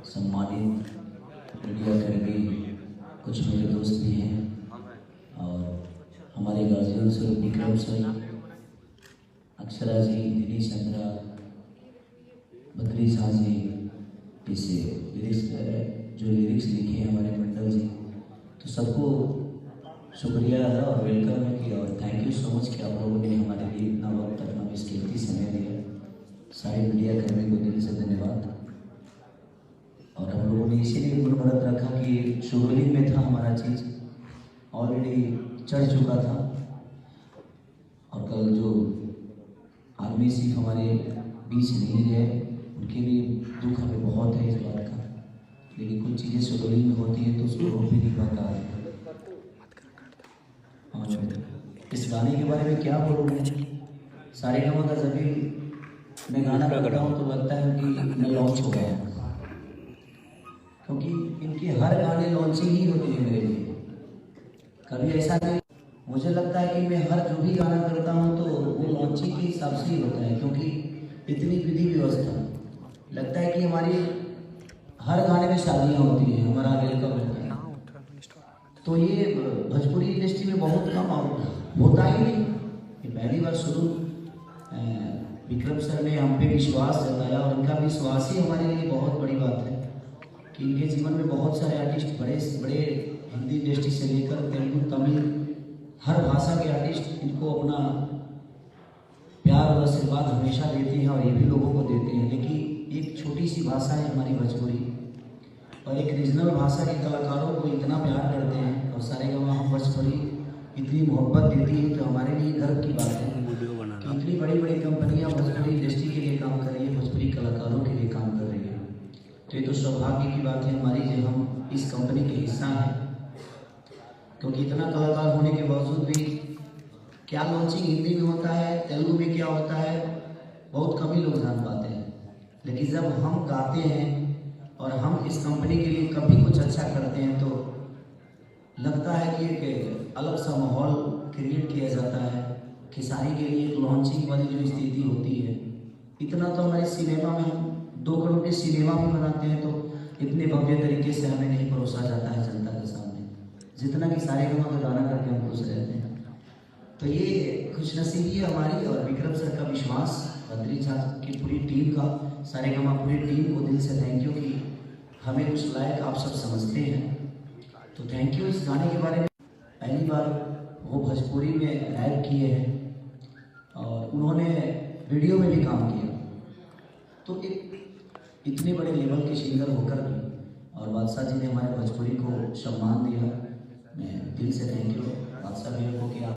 सम्मानित मीडिया कर्मी, कुछ मेरे दोस्त भी हैं और हमारे guardian sir Vikram sir, Akshara ji, Dinesh Chandra, Bakri Shah जी, इसे जो लिरिक्स लिखे हैं हमारे मंडल जी, तो सबको शुक्रिया है और वेलकम है कि और थैंक यू सो मच कि आप लोगों ने हमारे लिए इतना वक्त अपना कीमती समय दिया। सारे मीडिया कर्मी को दिल से धन्यवाद। और हम लोगों ने इसीलिए गुणवत्त रखा कि शुरुआत में था हमारा चीज़ ऑलरेडी चढ़ चुका था और कल जो आर्मी चीफ हमारे बीच नहीं गए उनके लिए दुख हमें बहुत है इस बात का, लेकिन कुछ चीज़ें शुरुआत में होती है तो उसको रोक भी नहीं पाता है। इस गाने के बारे में क्या बोलूँ मैं, सारे गाँव का जब भी मैं गाना गाता हूँ तो लगता है कि मैं लॉन्च हो गया, क्योंकि इनके हर गाने लॉन्चिंग ही होते हैं मेरे लिए। कभी ऐसा नहीं, मुझे लगता है कि मैं हर जो भी गाना करता हूँ तो वो लॉन्चिंग के हिसाब से ही होता है, क्योंकि इतनी विधि व्यवस्था लगता है कि हमारी हर गाने में शादियाँ होती हैं, हमारा वेलकम होता है। तो ये भोजपुरी इंडस्ट्री में बहुत कम होता ही नहीं। ये पहली बार शुरू विक्रम सर ने हम पे विश्वास जताया और उनका विश्वास ही हमारे लिए बहुत बड़ी बात है कि इनके जीवन में बहुत सारे आर्टिस्ट बड़े बड़े हिंदी इंडस्ट्री से लेकर तेलुगु, तमिल, हर भाषा के आर्टिस्ट इनको अपना प्यार और आशीर्वाद हमेशा देते हैं और ये भी लोगों को देते हैं। लेकिन एक छोटी सी भाषा है हमारी भोजपुरी और एक रीजनल भाषा के कलाकारों को इतना प्यार करते हैं और सारे गाँव हम भोजपुरी इतनी मोहब्बत देती है, तो हमारे लिए गर्व की बात है कि इतनी बड़ी बड़ी कंपनियां भोजपुरी इंडस्ट्री के लिए काम कर रही है, भोजपुरी कलाकारों के लिए काम कर रही है। तो ये तो सौभाग्य की बात है हमारी जो हम इस कंपनी के हिस्सा हैं, क्योंकि इतना कलाकार होने के बावजूद भी क्या लॉन्चिंग हिंदी में होता है, तेलुगु में क्या होता है, बहुत कम ही लोग जान पाते हैं। लेकिन जब हम गाते हैं और हम इस कंपनी के लिए कभी कुछ अच्छा करते हैं तो लगता है कि एक अलग सा माहौल क्रिएट किया जाता है। खिसारी के लिए एक लॉन्चिंग वाली जो स्थिति होती है, इतना तो हमारे सिनेमा में हम 2 करोड़ के सिनेमा भी बनाते हैं तो इतने भव्य तरीके से हमें नहीं परोसा जाता है जनता के सामने, जितना कि सारे गाँव का गाना करके हम खुश रहते हैं। तो ये खुशनसीबी है हमारी और विक्रम सर का विश्वास, बद्री झा की पूरी टीम का, सारे गाँव पूरी टीम को दिल से थैंक यू कि हमें कुछ लायक आप सब समझते हैं। तो थैंक यू। इस गाने के बारे में पहली बार वो भोजपुरी में रैप किए हैं और उन्होंने वीडियो में भी काम किया, तो एक इतने बड़े लेवल के सिंगर होकर भी और बादशाह जी ने हमारे भोजपुरी को सम्मान दिया, मैं दिल से थैंक यू।